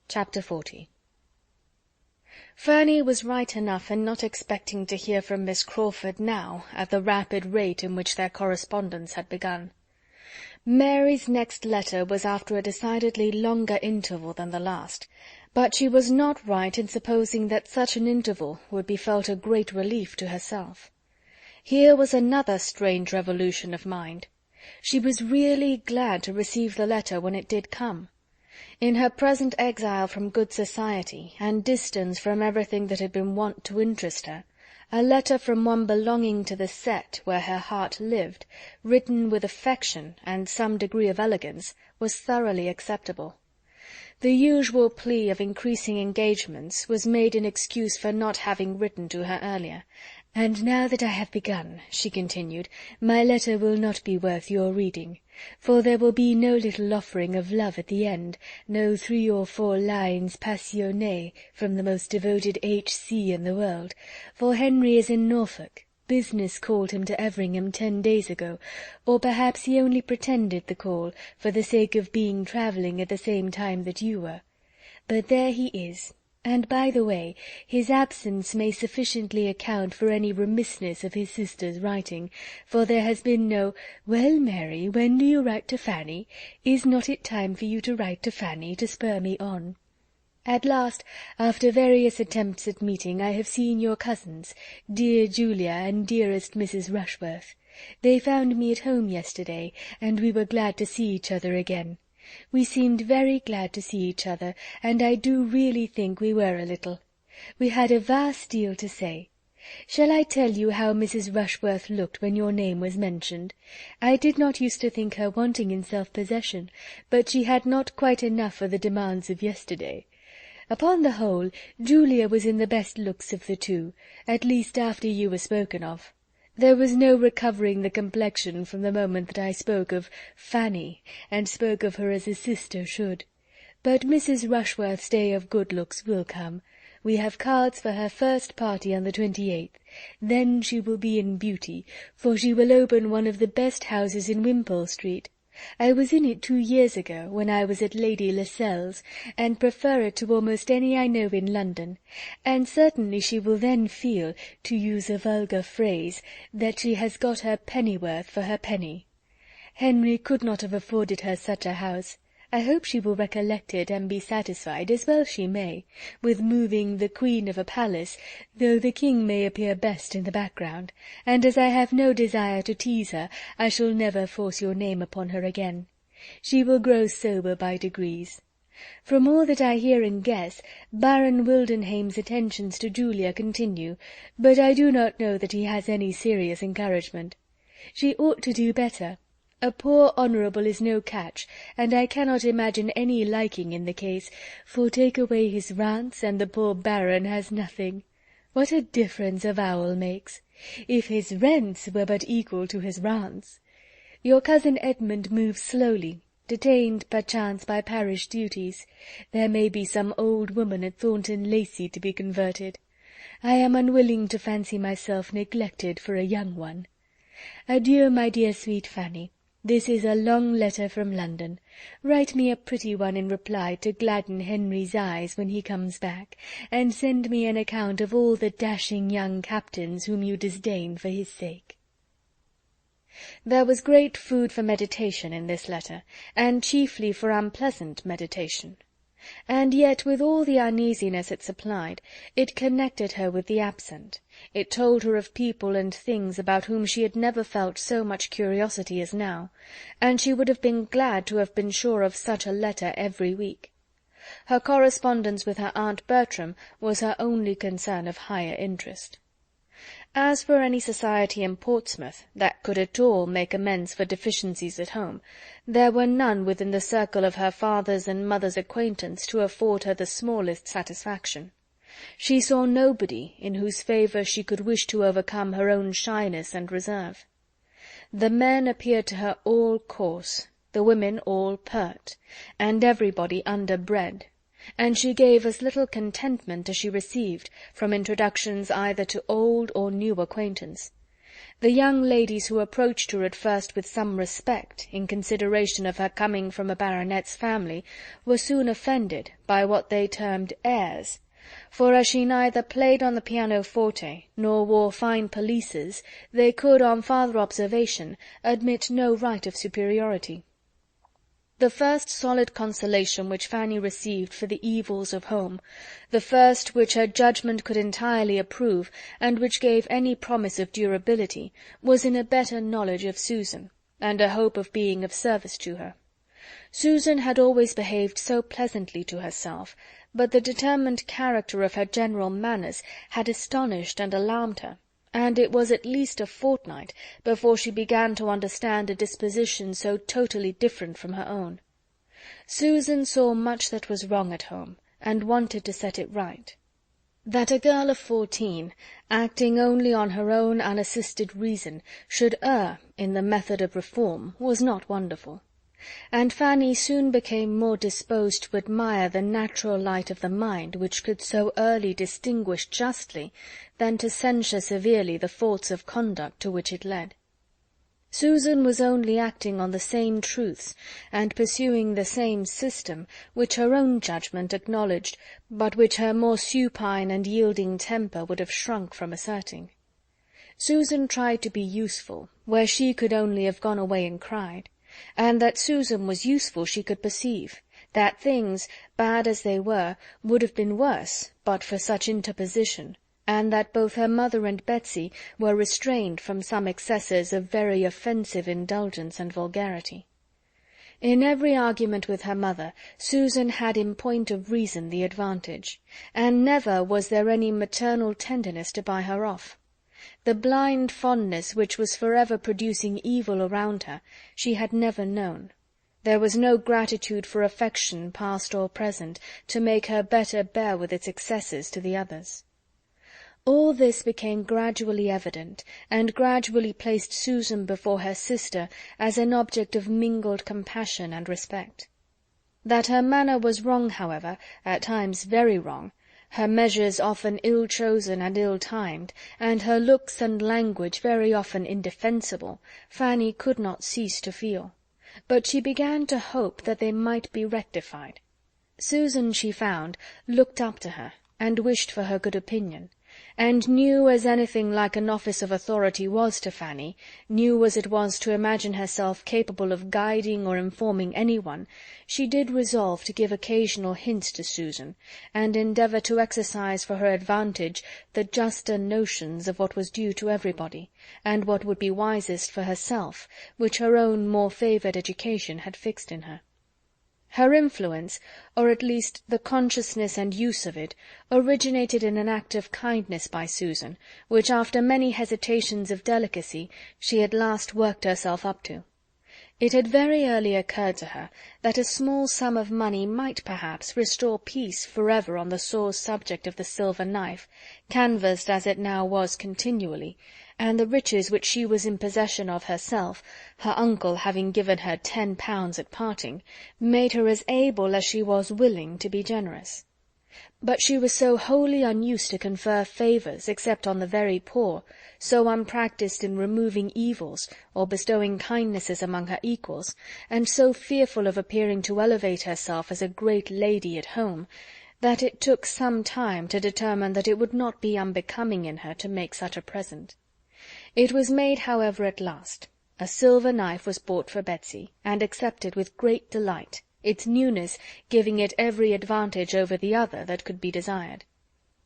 Chapter 40. Ferny was right enough in not expecting to hear from Miss Crawford now, at the rapid rate in which their correspondence had begun. Mary's next letter was after a decidedly longer interval than the last, but she was not right in supposing that such an interval would be felt a great relief to herself. Here was another strange revolution of mind. She was really glad to receive the letter when it did come. In her present exile from good society, and distance from everything that had been wont to interest her, a letter from one belonging to the set where her heart lived, written with affection and some degree of elegance, was thoroughly acceptable. The usual plea of increasing engagements was made in excuse for not having written to her earlier. "And now that I have begun," she continued, "my letter will not be worth your reading, for there will be no little offering of love at the end, no 3 or 4 lines passionnées from the most devoted H.C. in the world, for Henry is in Norfolk. Business called him to Everingham 10 days ago, or perhaps he only pretended the call, for the sake of being travelling at the same time that you were. But there he is. And, by the way, his absence may sufficiently account for any remissness of his sister's writing, for there has been no 'Well, Mary, when do you write to Fanny? Is not it time for you to write to Fanny, to spur me on?' At last, after various attempts at meeting, I have seen your cousins, dear Julia and dearest Mrs. Rushworth. They found me at home yesterday, and we were glad to see each other again. We seemed very glad to see each other, and I do really think we were a little. We had a vast deal to say. Shall I tell you how Mrs. Rushworth looked when your name was mentioned? I did not used to think her wanting in self-possession, but she had not quite enough for the demands of yesterday. Upon the whole, Julia was in the best looks of the two, at least after you were spoken of. There was no recovering the complexion from the moment that I spoke of Fanny, and spoke of her as a sister should. But Mrs. Rushworth's day of good looks will come. We have cards for her first party on the 28th. Then she will be in beauty, for she will open one of the best houses in Wimpole Street. I was in it 2 years ago, when I was at Lady Lascelles, and prefer it to almost any I know in London, and certainly she will then feel, to use a vulgar phrase, that she has got her pennyworth for her penny. Henry could not have afforded her such a house. I hope she will recollect it and be satisfied, as well she may, with moving the queen of a palace, though the king may appear best in the background, and as I have no desire to tease her, I shall never force your name upon her again. She will grow sober by degrees. From all that I hear and guess, Baron Wildenhaim's attentions to Julia continue, but I do not know that he has any serious encouragement. She ought to do better. A poor honourable is no catch, and I cannot imagine any liking in the case, for take away his rants, and the poor Baron has nothing. What a difference a vowel makes! If his rents were but equal to his rants! Your cousin Edmund moves slowly, detained perchance by parish duties. There may be some old woman at Thornton Lacey to be converted. I am unwilling to fancy myself neglected for a young one. Adieu, my dear sweet Fanny. This is a long letter from London. Write me a pretty one in reply to gladden Henry's eyes when he comes back, and send me an account of all the dashing young captains whom you disdain for his sake." There was great food for meditation in this letter, and chiefly for unpleasant meditation. And yet, with all the uneasiness it supplied, it connected her with the absent. It told her of people and things about whom she had never felt so much curiosity as now, and she would have been glad to have been sure of such a letter every week. Her correspondence with her Aunt Bertram was her only concern of higher interest. As for any society in Portsmouth that could at all make amends for deficiencies at home, there were none within the circle of her father's and mother's acquaintance to afford her the smallest satisfaction. She saw nobody in whose favour she could wish to overcome her own shyness and reserve. The men appeared to her all coarse, the women all pert, and everybody underbred, and she gave as little contentment as she received from introductions either to old or new acquaintance. The young ladies who approached her at first with some respect, in consideration of her coming from a baronet's family, were soon offended by what they termed airs, for as she neither played on the pianoforte nor wore fine pelisses, they could, on farther observation, admit no right of superiority. The first solid consolation which Fanny received for the evils of home, the first which her judgment could entirely approve, and which gave any promise of durability, was in a better knowledge of Susan, and a hope of being of service to her. Susan had always behaved so pleasantly to herself, but the determined character of her general manners had astonished and alarmed her, and it was at least a fortnight before she began to understand a disposition so totally different from her own. Susan saw much that was wrong at home, and wanted to set it right. That a girl of 14, acting only on her own unassisted reason, should err in the method of reform, was not wonderful, and Fanny soon became more disposed to admire the natural light of the mind which could so early distinguish justly, than to censure severely the faults of conduct to which it led. Susan was only acting on the same truths, and pursuing the same system, which her own judgment acknowledged, but which her more supine and yielding temper would have shrunk from asserting. Susan tried to be useful, where she could only have gone away and cried, and that Susan was useful she could perceive, that things, bad as they were, would have been worse but for such interposition, and that both her mother and Betsy were restrained from some excesses of very offensive indulgence and vulgarity. In every argument with her mother, Susan had in point of reason the advantage, and never was there any maternal tenderness to buy her off. The blind fondness which was forever producing evil around her, she had never known. There was no gratitude for affection, past or present, to make her better bear with its excesses to the others. All this became gradually evident, and gradually placed Susan before her sister as an object of mingled compassion and respect. That her manner was wrong, however, at times very wrong, her measures often ill-chosen and ill-timed, and her looks and language very often indefensible, Fanny could not cease to feel, but she began to hope that they might be rectified. Susan, she found, looked up to her, and wished for her good opinion, and knew as anything like an office of authority was to Fanny, knew as it was to imagine herself capable of guiding or informing anyone, she did resolve to give occasional hints to Susan, and endeavour to exercise for her advantage the juster notions of what was due to everybody, and what would be wisest for herself, which her own more favoured education had fixed in her. Her influence, or at least the consciousness and use of it, originated in an act of kindness by Susan, which, after many hesitations of delicacy, she at last worked herself up to. It had very early occurred to her that a small sum of money might perhaps restore peace forever on the sore subject of the silver knife, canvassed as it now was continually, and the riches which she was in possession of herself, her uncle having given her £10 at parting, made her as able as she was willing to be generous. But she was so wholly unused to confer favours except on the very poor, so unpractised in removing evils or bestowing kindnesses among her equals, and so fearful of appearing to elevate herself as a great lady at home, that it took some time to determine that it would not be unbecoming in her to make such a present. It was made, however, at last. A silver knife was bought for Betsy, and accepted with great delight, its newness giving it every advantage over the other that could be desired.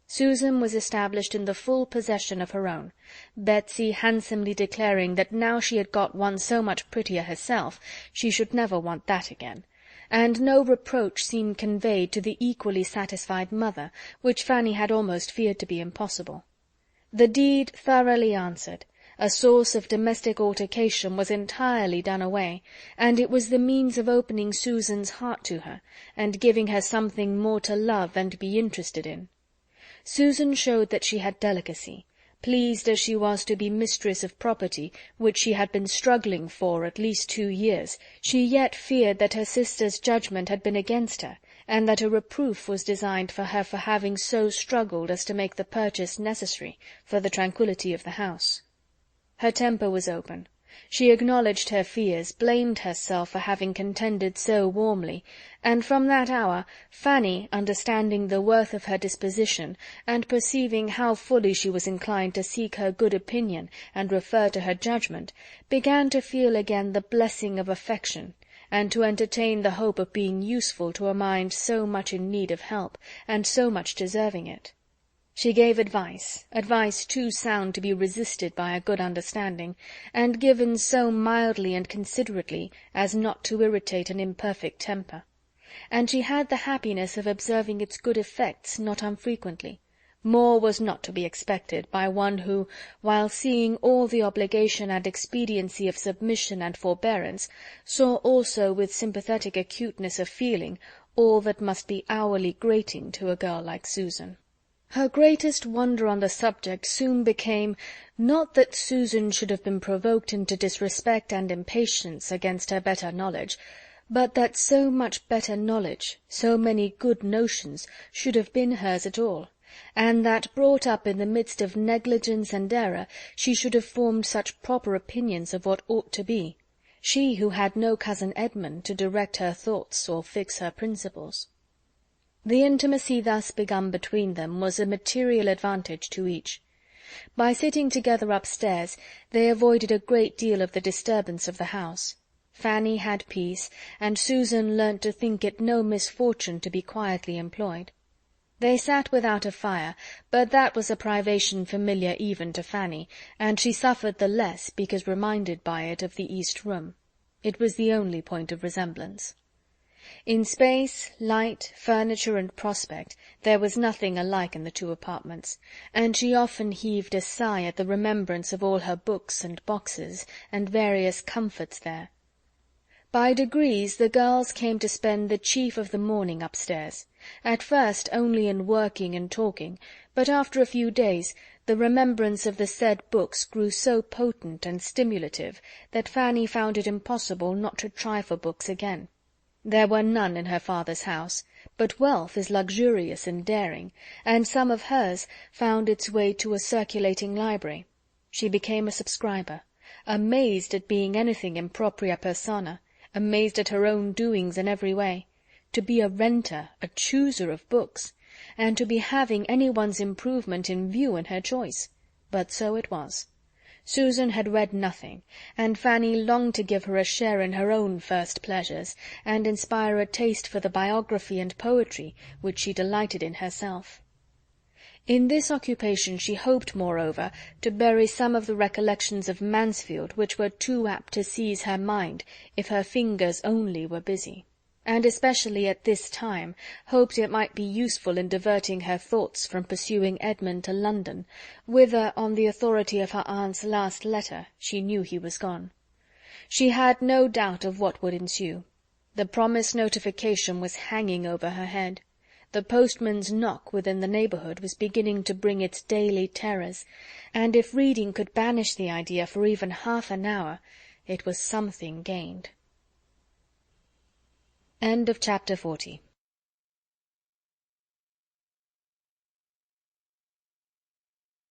Susan was established in the full possession of her own, Betsy handsomely declaring that now she had got one so much prettier herself, she should never want that again, and no reproach seemed conveyed to the equally satisfied mother, which Fanny had almost feared to be impossible. The deed thoroughly answered, a source of domestic altercation was entirely done away, and it was the means of opening Susan's heart to her, and giving her something more to love and be interested in. Susan showed that she had delicacy. Pleased as she was to be mistress of property, which she had been struggling for at least 2 years, she yet feared that her sister's judgment had been against her, and that a reproof was designed for her for having so struggled as to make the purchase necessary for the tranquillity of the house. Her temper was open. She acknowledged her fears, blamed herself for having contended so warmly, and from that hour Fanny, understanding the worth of her disposition, and perceiving how fully she was inclined to seek her good opinion and refer to her judgment, began to feel again the blessing of affection, and to entertain the hope of being useful to a mind so much in need of help, and so much deserving it. She gave advice too sound to be resisted by a good understanding, and given so mildly and considerately as not to irritate an imperfect temper; and she had the happiness of observing its good effects not unfrequently. More was not to be expected by one who, while seeing all the obligation and expediency of submission and forbearance, saw also with sympathetic acuteness of feeling all that must be hourly grating to a girl like Susan. Her greatest wonder on the subject soon became, not that Susan should have been provoked into disrespect and impatience against her better knowledge, but that so much better knowledge, so many good notions, should have been hers at all, and that, brought up in the midst of negligence and error, she should have formed such proper opinions of what ought to be, she who had no cousin Edmund to direct her thoughts or fix her principles. The intimacy thus begun between them was a material advantage to each. By sitting together upstairs, they avoided a great deal of the disturbance of the house. Fanny had peace, and Susan learnt to think it no misfortune to be quietly employed. They sat without a fire, but that was a privation familiar even to Fanny, and she suffered the less because reminded by it of the east room. It was the only point of resemblance. In space, light, furniture, and prospect, there was nothing alike in the two apartments, and she often heaved a sigh at the remembrance of all her books and boxes, and various comforts there. By degrees the girls came to spend the chief of the morning upstairs, at first only in working and talking, but after a few days the remembrance of the said books grew so potent and stimulative that Fanny found it impossible not to try for books again. There were none in her father's house, but wealth is luxurious and daring, and some of hers found its way to a circulating library. She became a subscriber, amazed at being anything in propria persona, amazed at her own doings in every way, to be a renter, a chooser of books, and to be having anyone's improvement in view in her choice. But so it was. Susan had read nothing, and Fanny longed to give her a share in her own first pleasures, and inspire a taste for the biography and poetry which she delighted in herself. In this occupation she hoped, moreover, to bury some of the recollections of Mansfield which were too apt to seize her mind if her fingers only were busy, and especially at this time hoped it might be useful in diverting her thoughts from pursuing Edmund to London, whither, on the authority of her aunt's last letter, she knew he was gone. She had no doubt of what would ensue. The promised notification was hanging over her head. The postman's knock within the neighbourhood was beginning to bring its daily terrors, and if reading could banish the idea for even half an hour, it was something gained. End of chapter 40.